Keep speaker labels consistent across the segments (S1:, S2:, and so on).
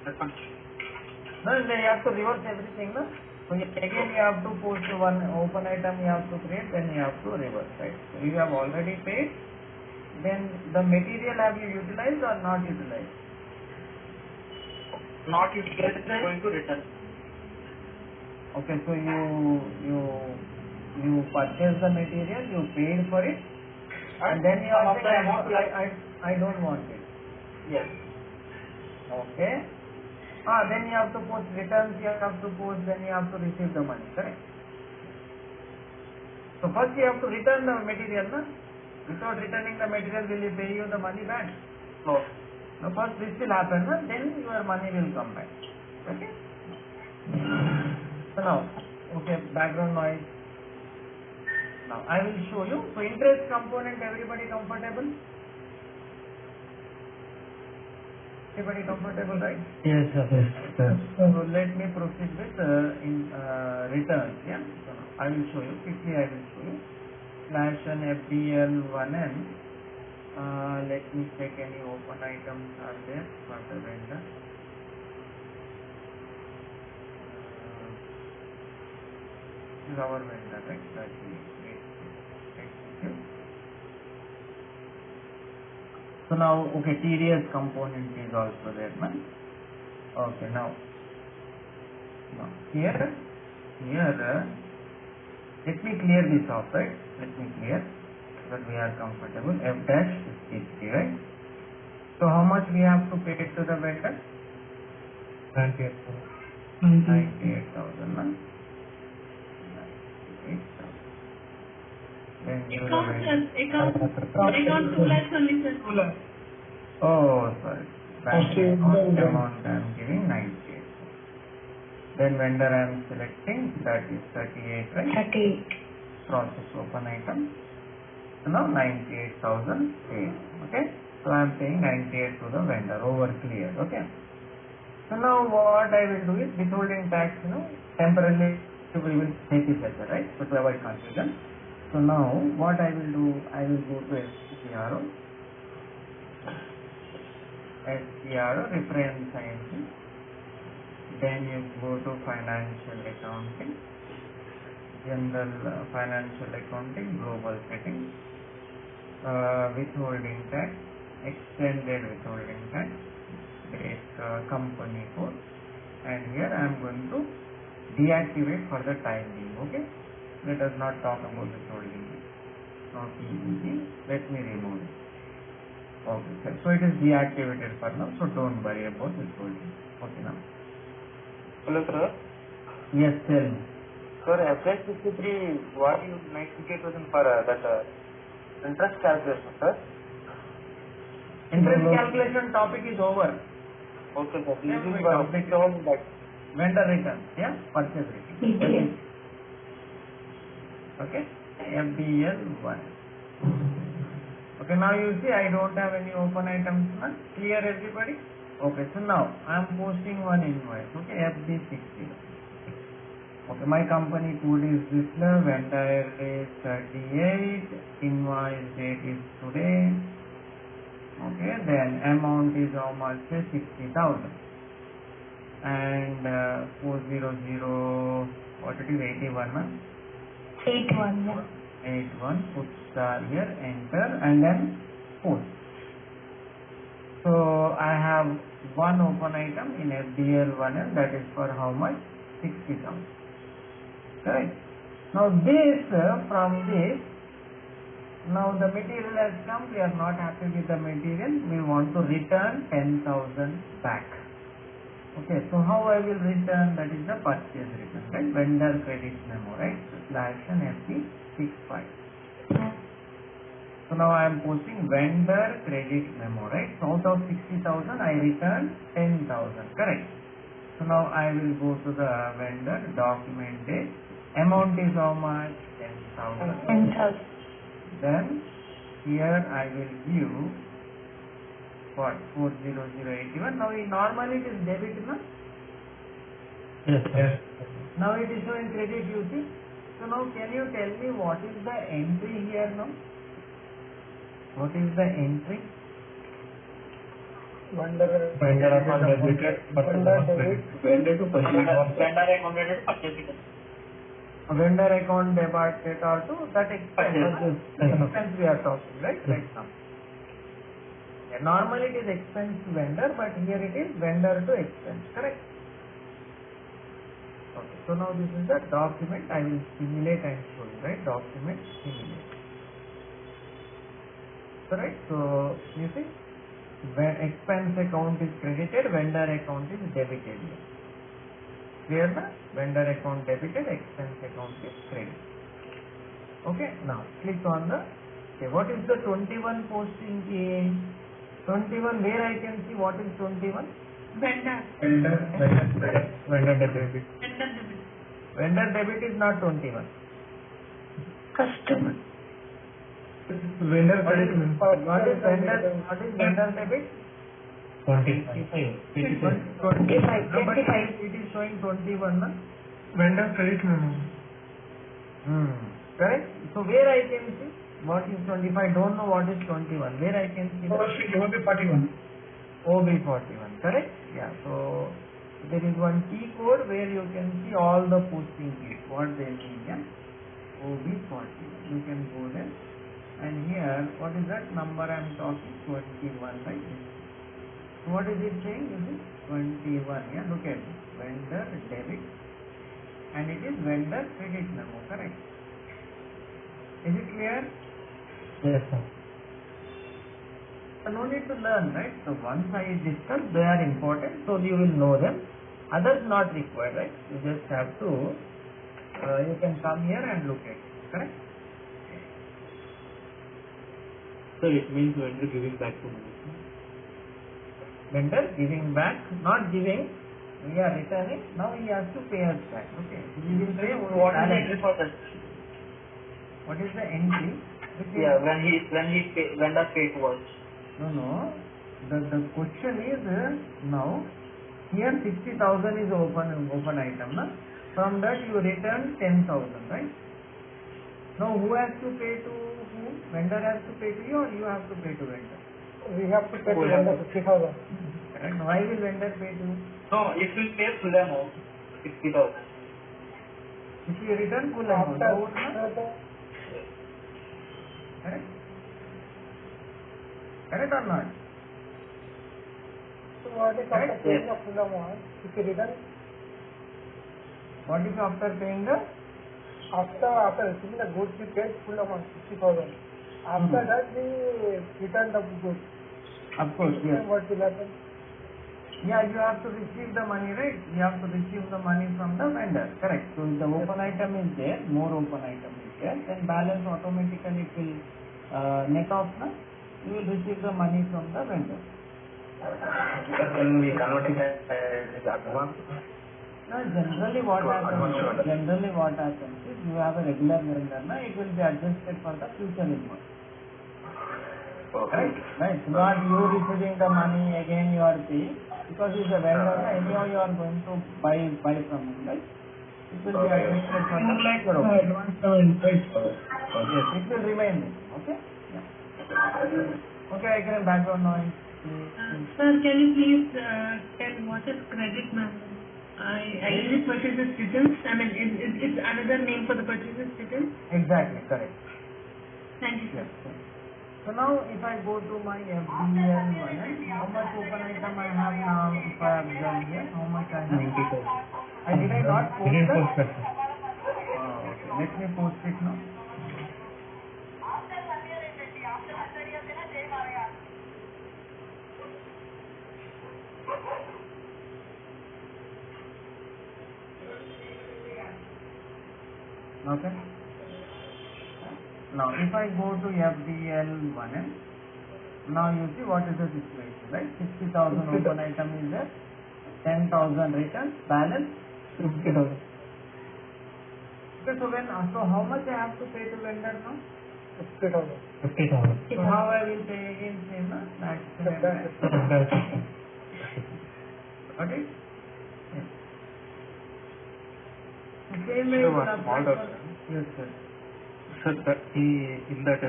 S1: No, you have to reverse everything, no? So again you have to post one open item, you have to create, then you have to reverse, right? So you have already paid, then the material have you utilized or not utilized?
S2: Not utilized, going to return.
S1: Okay, so you purchased the material, you paid for it, and then you are saying I don't want it.
S2: Yes.
S1: Okay. Then you have to post returns, you have to post, then you have to receive the money, correct? So first you have to return the material, no? Without returning the material, will you pay you the money back?
S2: No.
S1: No, first this will happen, no? Then your money will come back. Okay? So now, okay, background noise. Now I will show you. So interest component, everybody comfortable? Everybody comfortable, right?
S3: Yes, sir.
S1: So let me proceed with returns. Yeah. So now I will show you quickly. I will show you. Slash and FDL1N. Let me check any open items are there for the vendor. This is our vendor, right? That we execute. So now, okay, TDS component is also there, man. Okay, now here, let me clear this off, right? Let me clear so that we are comfortable. F dash is right? So how much we have to pay to the vendor? 98,000, man. 98,000. Then you
S4: Account 2 lakhs only, sir. 2 lakhs.
S1: Oh, sorry. Bank amount I am giving 98. Then vendor I am selecting, that is 38, right?
S4: 38.
S1: Process open item. So now 98,000 paid. Okay. So I am paying 98 to the vendor. Over clear. Okay. So now what I will do is withholding tax, temporarily we will take it as a, right? So to avoid confusion. So now what I will do, I will go to SCRO, reference INC. Then you go to financial accounting, general financial accounting, global settings, withholding tax, extended withholding tax, company code, and here I am going to deactivate for the time being. Okay, let us not talk about withholding. Now PEG, let me remove it. Okay, sir. So it is deactivated for now, so don't worry about withholding. Okay now.
S2: Hello, sir.
S1: Yes, tell me.
S2: Sir, FY63, what you 98,000 for that interest calculation, sir?
S1: Interest calculation topic is over.
S2: Okay, sir.
S1: Same
S2: Using
S1: topic.
S2: that.
S1: Vendor return, yeah, purchase return. Okay, FDL1. Okay, now you see I don't have any open items. Clear everybody? Okay, so now I am posting one invoice. Okay, FD60. Okay, my company code is this, vendor is 38, invoice date is today. Okay, then amount is how much? 60,000. And 400, what it is, 81,
S4: 81, yeah.
S1: 81, put star here, enter, and then post. So I have one open item in FDL1L, that is for how much? 60,000. Correct. Now this, from this, now the material has come, we are not happy with the material, we want to return 10,000 back. Okay, so how I will return, that is the purchase return, right? Vendor credit memo, right? Slash and FD65. So now I am posting vendor credit memo, right? So out of 60,000, I return 10,000, correct? So now I will go to the vendor document date. Amount is how much? 10,000.
S4: 10,000.
S1: Then here I will give what? 40081. Now normally it is debit, no?
S3: Yes.
S1: Now it is showing credit, you see. So now can you tell me what is the entry here now? What is the entry?
S3: Vendor
S1: account debited,
S3: vendor debit.
S2: Vendor to purchase. Vendor account to purchase.
S1: Vendor account debited or to that expense we are talking, right now. Yeah, normally it is expense to vendor, but here it is vendor to expense, correct? Okay, so now this is the document. I will simulate and show you, right? Document simulate. Correct? So you see, when expense account is credited, vendor account is debited here. Clear the vendor account debited, expense account is credited. Okay, now click on the, okay, what is the 21 posting in 21, where I can see what is 21?
S4: Vendor.
S1: Vendor debit.
S4: Vendor debit.
S1: Vendor debit is not 21.
S4: Customer.
S3: Vendor
S1: What is
S3: credit.
S1: what is vendor debit?
S3: 25.
S1: 25. But it is showing 21, na?
S3: Vendor credit memo.
S1: Correct? So where I can see what is 25? Don't know what is 21. Where I can see
S3: OB 41.
S1: OB41. Correct? Yeah. So there is one key code where you can see all the posting keys. What they mean? Yeah. OB41. You can go there. And here, what is that number I am talking? 21, right? So what is it saying? This is 21. Yeah. Look at this. Vendor debit. And it is vendor credit memo. Correct? Is it clear?
S3: Yes, sir.
S1: So no need to learn, right? So once I discuss, they are important, so you will know them. Others not required, right? You just have to, you can come here and look at it, correct?
S2: So it means vendor giving back to money.
S1: Vendor giving back, not giving, we are returning, now he has to pay us back, okay? We will pay
S2: What is the entry for that?
S1: What is the entry?
S2: Yeah, when he pay, vendor paid to us.
S1: No. The question is now here 60,000 is open item, na? From that you return 10,000, right? Now who has to pay to who? Vendor has to pay to you, or you have to pay to vendor?
S3: We have to pay to vendor 50,000.
S1: Correct. Why will vendor pay to you?
S2: No, if we pay full amount, 60,000.
S1: If you return full amount, correct? Correct or not?
S3: So what is after
S1: Correct?
S3: paying the full amount? If you return
S1: What is after paying the?
S3: after receiving the goods, we paid full amount 60,000. After that, we return the goods.
S1: Of course, yes.
S3: What will happen?
S1: Yeah, you have to receive the money, right? You have to receive the money from the vendor, correct? So if the open item is there, more open item is there, then balance automatically it will net off, na? You will receive the money from the vendor.
S2: When we convert it as advance.
S1: Now generally what happens is you have a regular vendor, na? It will be adjusted for the future invoice. Right? Right. Not you receiving the money again you are paying, because he's a vendor, anyhow you are going to buy from him, right? It will be adjusted for the future invoice. Yes, it will remain there. Okay? Yeah. Okay, I can background noise.
S4: Sir, can you please tell what is credit memo? I use purchases returns. I mean, it's another name for the purchases returns.
S1: Exactly, correct.
S4: Thank you, sir.
S1: Yes. So now if I go to my FDL one, how much open item I have now? If I observe here, how much I have?
S2: 94.
S1: Did I not post that?
S3: Okay.
S1: Okay, let me post it now. Okay. Now if I go to FDL 1, now you see what is the situation, right? 60,000 open item is there, 10,000 returns, balance
S3: 50,000.
S1: Okay, so how much I have to pay to vendor now?
S3: 50,000.
S1: So how I will pay again same, na? Got it? Yes. So same way
S2: Sir,
S1: it will
S2: one
S1: apply
S2: small
S1: for-
S2: doubt,
S1: Yes, sir.
S2: Sir, in that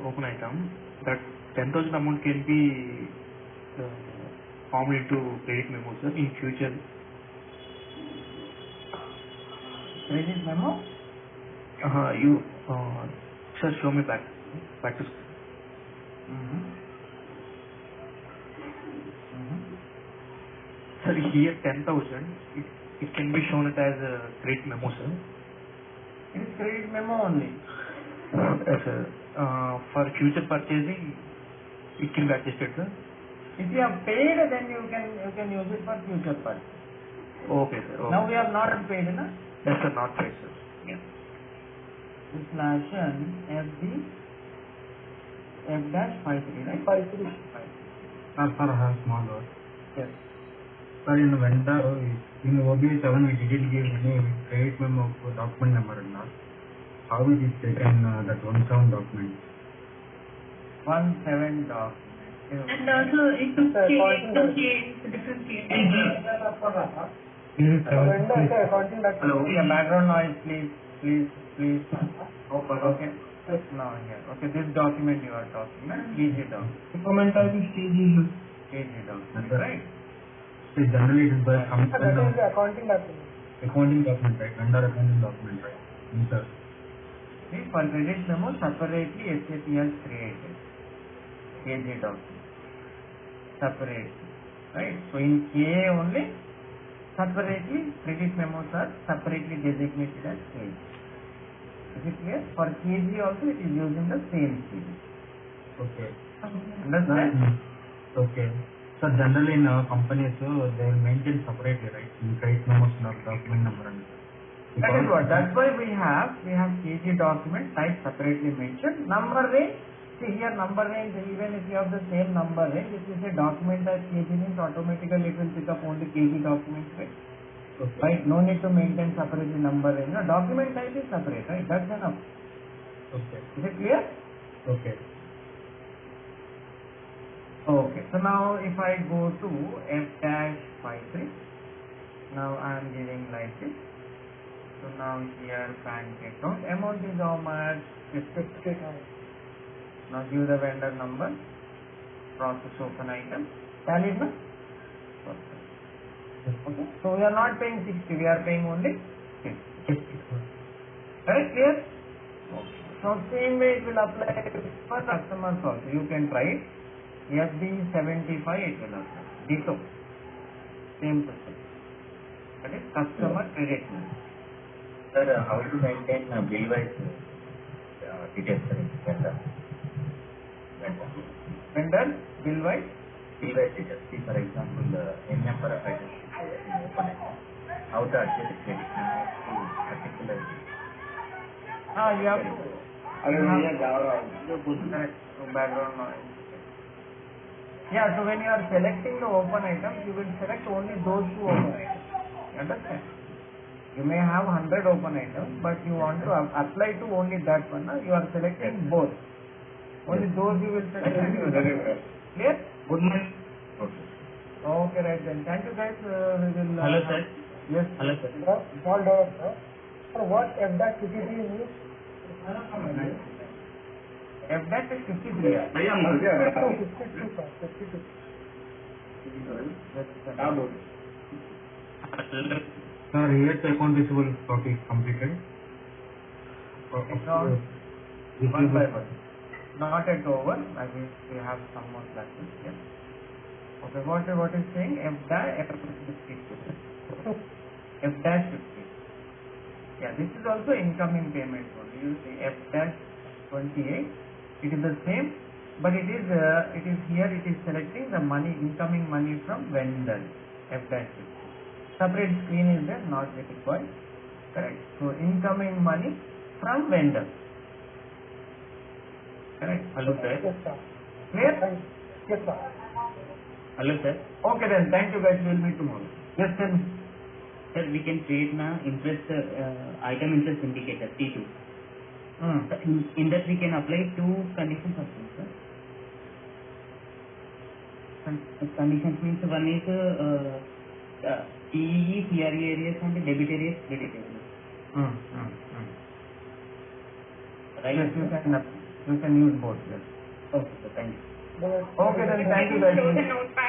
S2: open item, that 10,000 amount can be transformed into credit memo, sir, in future.
S1: Credit memo?
S2: Sir, show me back to screen.
S1: Mm-hmm. Mm-hmm.
S2: Sir, here 10,000, it can be shown it as a credit memo, sir.
S1: It is credit memo only.
S2: Yes, sir. For future purchasing, it can be adjusted, sir.
S1: If you have paid, then you can use it for future purchase.
S2: Okay, sir. Okay.
S1: Now we have not paid, na?
S2: Yes, sir, not paid, sir. Yeah.
S1: Inflation FD F-53, right?
S3: 53.
S5: Sir, I have small word.
S1: Yes.
S5: Sir, in vendor, in OBA 7, we didn't give any credit memo document number and all. How it is taken, that 17 document?
S1: 17 document.
S4: And also it took different case.
S5: This is 7.
S3: Vendor is accounting document.
S1: Hello. Yeah, background noise, please. Okay. Now here. Okay, this document you are talking, right? KG document. KG document, right?
S5: See, generally it is by
S3: That is the accounting document.
S5: accounting document, right? Vendor accounting document, right? Yes, sir.
S1: See, for credit memo, separately SAP has created KG document. Separately, right? So in KA only, separately credit memos are separately designated as KG. Is it clear? For KG also it is using the same KG.
S5: Okay.
S1: Understand?
S5: Okay. So generally in companies, they will maintain separately, right? In credit memos or document number and
S1: That is what. That's why we have KG document type separately mentioned. Number range. See here number range, even if you have the same number range, if you say document type KG means automatically it will pick up only KG documents, right?
S5: Okay.
S1: Right? No need to maintain separately number range. No, document type is separate, right? That's enough.
S5: Okay.
S1: Is it clear?
S5: Okay.
S1: Okay. So now if I go to F-53, now I am giving like this. So now here bank account amount is how much? 50. Now give the vendor number, process open item, tally na? Okay. So we are not paying 60, we are paying only 50. Correct? Clear? Okay. So same way it will apply for customers also. You can try it. FD 75 it will apply. Ditto. Same process. That is customer credit.
S6: Sir, how to maintain bill-wise details, sir, in vendor?
S1: Vendor, bill wise.
S6: Bill-wise details. See, for example, N number of items open account. How to adjust the credit memo to particular.
S1: You have to. Correct. Background noise. Yeah, so when you are selecting the open items, you will select only those two open items. Understand? You may have 100 open items, but you want to apply to only that one. You are selecting both. Only those you will select. Clear?
S5: Good morning.
S6: Okay.
S1: Okay, right then. Thank you guys. We will.
S2: Hello, sir.
S1: Yes.
S2: Hello, sir.
S3: Small dollar, sir. For what F-53 means?
S1: F-dash is 53.
S3: 52, sir. 52.
S1: Yes, sir.
S5: Sir, here the account receivable stock is completed.
S1: Account
S5: This
S1: one
S5: is
S1: by one. Not at over. I think we have some more classes. Yes. Okay. What is saying? F-dash F-52. F-dash 50. Yeah. This is also incoming payment only. You see F-dash 28. It is the same, but it is here. It is selecting the money, incoming money from vendor. F-dash 50. Separate screen is there, not required. Correct. So incoming money from vendor. Correct.
S2: Hello, sir.
S3: Yes, sir.
S1: Clear?
S3: Yes, sir.
S2: Hello, sir.
S1: Okay then. Thank you guys. We'll meet tomorrow. Yes, tell me.
S2: Sir, we can create na interest item interest indicator T2. In that we can apply two conditions of this, sir. Conditions means one is CEE, CRE areas and debit areas, credit areas. Right?
S1: Yes, you can use both. Yes.
S2: Okay, sir. Thank you.
S1: Okay then. Thank you guys.
S4: Close the notepad.